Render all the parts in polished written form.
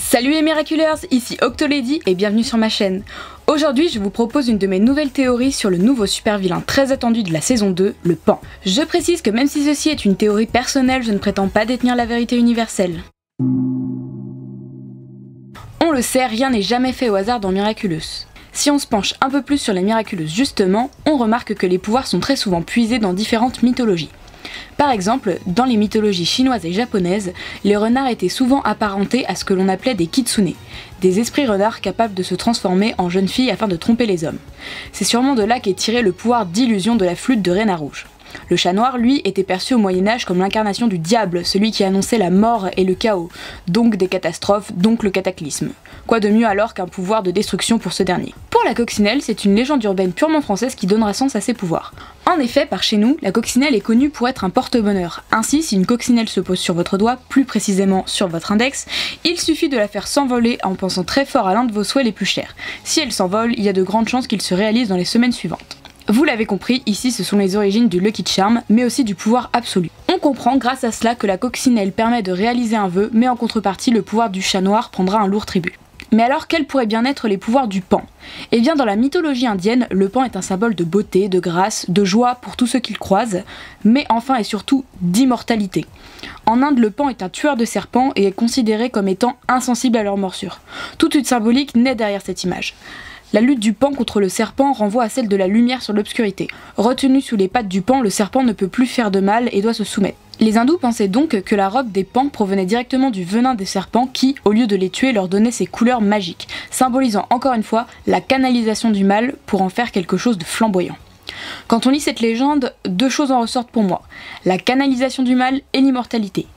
Salut les Miraculeurs, ici Octolady et bienvenue sur ma chaîne. Aujourd'hui je vous propose une de mes nouvelles théories sur le nouveau super vilain très attendu de la saison 2, le Pan. Je précise que même si ceci est une théorie personnelle, je ne prétends pas détenir la vérité universelle. On le sait, rien n'est jamais fait au hasard dans Miraculous. Si on se penche un peu plus sur les Miraculous justement, on remarque que les pouvoirs sont très souvent puisés dans différentes mythologies. Par exemple, dans les mythologies chinoises et japonaises, les renards étaient souvent apparentés à ce que l'on appelait des kitsune, des esprits renards capables de se transformer en jeunes filles afin de tromper les hommes. C'est sûrement de là qu'est tiré le pouvoir d'illusion de la flûte de Réna Rouge. Le chat noir, lui, était perçu au Moyen-Âge comme l'incarnation du diable, celui qui annonçait la mort et le chaos, donc des catastrophes, donc le cataclysme. Quoi de mieux alors qu'un pouvoir de destruction pour ce dernier? Pour la coccinelle, c'est une légende urbaine purement française qui donnera sens à ses pouvoirs. En effet, par chez nous, la coccinelle est connue pour être un porte-bonheur. Ainsi, si une coccinelle se pose sur votre doigt, plus précisément sur votre index, il suffit de la faire s'envoler en pensant très fort à l'un de vos souhaits les plus chers. Si elle s'envole, il y a de grandes chances qu'il se réalise dans les semaines suivantes. Vous l'avez compris, ici ce sont les origines du Lucky Charm, mais aussi du pouvoir absolu. On comprend grâce à cela que la coccinelle permet de réaliser un vœu, mais en contrepartie le pouvoir du chat noir prendra un lourd tribut. Mais alors quels pourraient bien être les pouvoirs du Pan? Eh bien dans la mythologie indienne, le Pan est un symbole de beauté, de grâce, de joie pour tous ceux qu'il croise, mais enfin et surtout d'immortalité. En Inde, le Pan est un tueur de serpents et est considéré comme étant insensible à leurs morsures. Toute une symbolique naît derrière cette image. La lutte du Pan contre le serpent renvoie à celle de la lumière sur l'obscurité. Retenu sous les pattes du Pan, le serpent ne peut plus faire de mal et doit se soumettre. Les hindous pensaient donc que la robe des Pans provenait directement du venin des serpents qui, au lieu de les tuer, leur donnait ses couleurs magiques, symbolisant encore une fois la canalisation du mal pour en faire quelque chose de flamboyant. Quand on lit cette légende, deux choses en ressortent pour moi, la canalisation du mal et l'immortalité.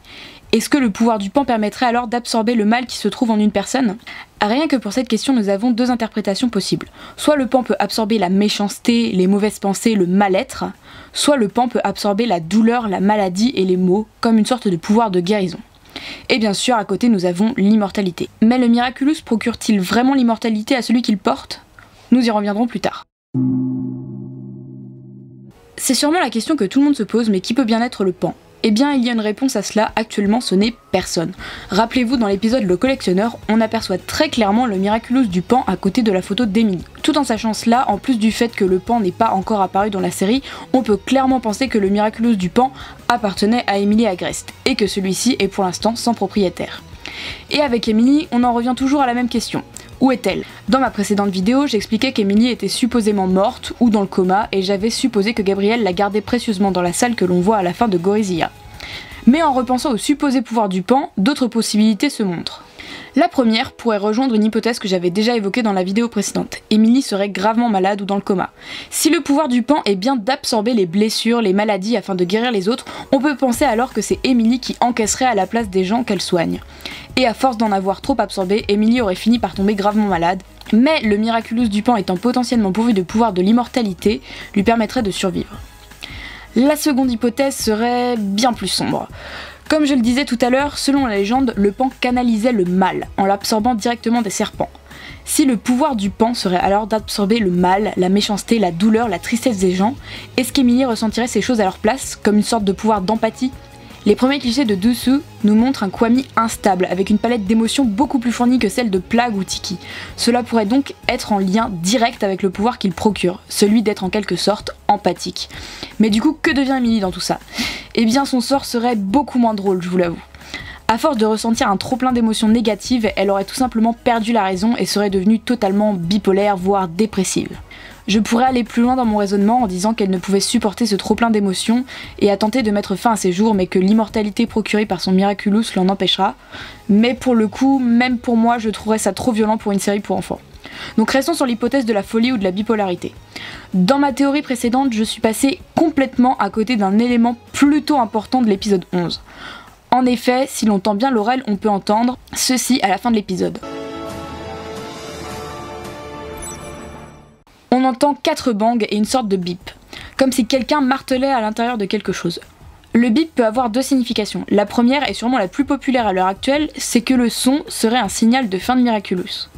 Est-ce que le pouvoir du Pan permettrait alors d'absorber le mal qui se trouve en une personne? Rien que pour cette question, nous avons deux interprétations possibles. Soit le Pan peut absorber la méchanceté, les mauvaises pensées, le mal-être, soit le Pan peut absorber la douleur, la maladie et les maux, comme une sorte de pouvoir de guérison. Et bien sûr, à côté, nous avons l'immortalité. Mais le Miraculous procure-t-il vraiment l'immortalité à celui qu'il porte? Nous y reviendrons plus tard. C'est sûrement la question que tout le monde se pose, mais qui peut bien être le Pan? Eh bien, il y a une réponse à cela, actuellement ce n'est personne. Rappelez-vous, dans l'épisode Le Collectionneur, on aperçoit très clairement le Miraculous du Pan à côté de la photo d'Emily. Tout en sachant cela, en plus du fait que le Pan n'est pas encore apparu dans la série, on peut clairement penser que le Miraculous du Pan appartenait à Emily Agreste, et que celui-ci est pour l'instant sans propriétaire. Et avec Emily, on en revient toujours à la même question. Où est-elle? Dans ma précédente vidéo, j'expliquais qu'Emily était supposément morte ou dans le coma et j'avais supposé que Gabriel la gardait précieusement dans la salle que l'on voit à la fin de Gorizia. Mais en repensant au supposé pouvoir du Pan, d'autres possibilités se montrent. La première pourrait rejoindre une hypothèse que j'avais déjà évoquée dans la vidéo précédente. Emily serait gravement malade ou dans le coma. Si le pouvoir du Pan est bien d'absorber les blessures, les maladies afin de guérir les autres, on peut penser alors que c'est Emily qui encaisserait à la place des gens qu'elle soigne. Et à force d'en avoir trop absorbé, Emily aurait fini par tomber gravement malade. Mais le Miraculous du Pan étant potentiellement pourvu de pouvoir de l'immortalité, lui permettrait de survivre. La seconde hypothèse serait bien plus sombre. Comme je le disais tout à l'heure, selon la légende, le Pan canalisait le mal, en l'absorbant directement des serpents. Si le pouvoir du Pan serait alors d'absorber le mal, la méchanceté, la douleur, la tristesse des gens, est-ce qu'Emily ressentirait ces choses à leur place, comme une sorte de pouvoir d'empathie? Les premiers clichés de dessous nous montrent un Kwami instable, avec une palette d'émotions beaucoup plus fournie que celle de Plagg ou Tiki. Cela pourrait donc être en lien direct avec le pouvoir qu'il procure, celui d'être en quelque sorte empathique. Mais du coup, que devient Emily dans tout ça? Eh bien son sort serait beaucoup moins drôle, je vous l'avoue. À force de ressentir un trop-plein d'émotions négatives, elle aurait tout simplement perdu la raison et serait devenue totalement bipolaire, voire dépressive. Je pourrais aller plus loin dans mon raisonnement en disant qu'elle ne pouvait supporter ce trop-plein d'émotions et a tenté de mettre fin à ses jours, mais que l'immortalité procurée par son Miraculous l'en empêchera. Mais pour le coup, même pour moi, je trouverais ça trop violent pour une série pour enfants. Donc restons sur l'hypothèse de la folie ou de la bipolarité. Dans ma théorie précédente, je suis passée complètement à côté d'un élément plutôt important de l'épisode 11. En effet, si l'on tend bien l'oreille, on peut entendre ceci à la fin de l'épisode. On entend 4 bangs et une sorte de bip, comme si quelqu'un martelait à l'intérieur de quelque chose. Le bip peut avoir deux significations. La première, et sûrement la plus populaire à l'heure actuelle, c'est que le son serait un signal de fin de Miraculous.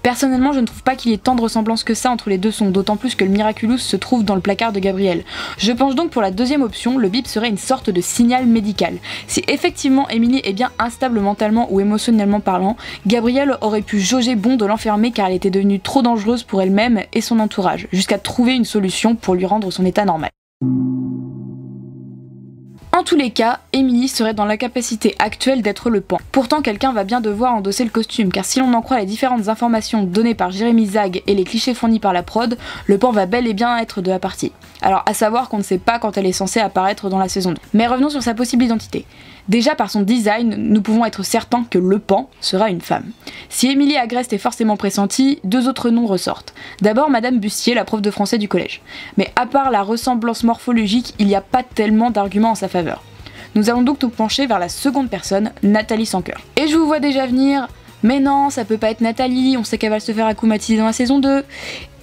Personnellement, je ne trouve pas qu'il y ait tant de ressemblances que ça entre les deux sons, d'autant plus que le Miraculous se trouve dans le placard de Gabriel. Je penche donc pour la deuxième option, le bip serait une sorte de signal médical. Si effectivement Emily est bien instable mentalement ou émotionnellement parlant, Gabriel aurait pu jauger bon de l'enfermer car elle était devenue trop dangereuse pour elle-même et son entourage, jusqu'à trouver une solution pour lui rendre son état normal. En tous les cas, Emily serait dans l'incapacité actuelle d'être le pan. Pourtant, quelqu'un va bien devoir endosser le costume, car si l'on en croit les différentes informations données par Jérémy Zag et les clichés fournis par la prod, le pan va bel et bien être de la partie. Alors, à savoir qu'on ne sait pas quand elle est censée apparaître dans la saison 2. Mais revenons sur sa possible identité. Déjà par son design, nous pouvons être certains que le pan sera une femme. Si Emily Agreste est forcément pressentie, deux autres noms ressortent. D'abord Madame Bustier, la prof de français du collège. Mais à part la ressemblance morphologique, il n'y a pas tellement d'arguments en sa faveur. Nous allons donc nous pencher vers la seconde personne, Nathalie Sancoeur. Et je vous vois déjà venir, mais non, ça peut pas être Nathalie, on sait qu'elle va se faire akumatiser dans la saison 2.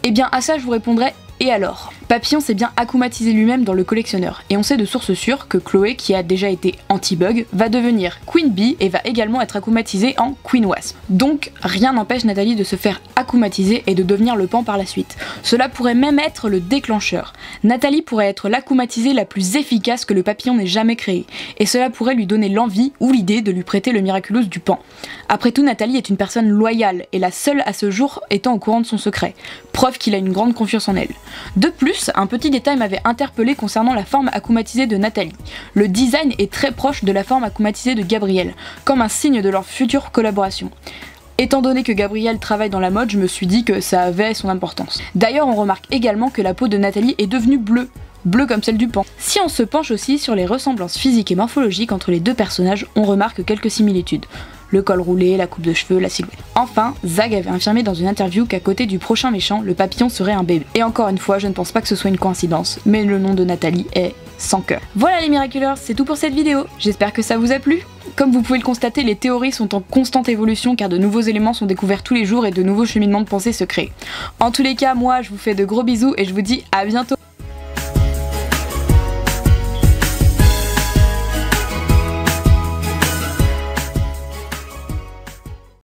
Eh bien à ça je vous répondrai, et alors ? Papillon s'est bien akumatisé lui-même dans le collectionneur, et on sait de sources sûres que Chloé, qui a déjà été anti-bug, va devenir Queen Bee et va également être akumatisée en Queen Wasp. Donc rien n'empêche Nathalie de se faire akumatiser et de devenir le pan par la suite. Cela pourrait même être le déclencheur. Nathalie pourrait être l'akumatisée la plus efficace que le papillon n'ait jamais créée, et cela pourrait lui donner l'envie ou l'idée de lui prêter le Miraculous du pan. Après tout, Nathalie est une personne loyale, et la seule à ce jour étant au courant de son secret, preuve qu'il a une grande confiance en elle. De plus, un petit détail m'avait interpellé concernant la forme akumatisée de Nathalie. Le design est très proche de la forme akumatisée de Gabriel, comme un signe de leur future collaboration. Étant donné que Gabriel travaille dans la mode, je me suis dit que ça avait son importance. D'ailleurs, on remarque également que la peau de Nathalie est devenue bleue comme celle du pan. Si on se penche aussi sur les ressemblances physiques et morphologiques entre les deux personnages, on remarque quelques similitudes. Le col roulé, la coupe de cheveux, la silhouette. Enfin, Zag avait affirmé dans une interview qu'à côté du prochain méchant, le papillon serait un bébé. Et encore une fois, je ne pense pas que ce soit une coïncidence, mais le nom de Nathalie est Sancoeur. Voilà les Miraculeurs, c'est tout pour cette vidéo. J'espère que ça vous a plu. Comme vous pouvez le constater, les théories sont en constante évolution car de nouveaux éléments sont découverts tous les jours et de nouveaux cheminements de pensée se créent. En tous les cas, moi je vous fais de gros bisous et je vous dis à bientôt.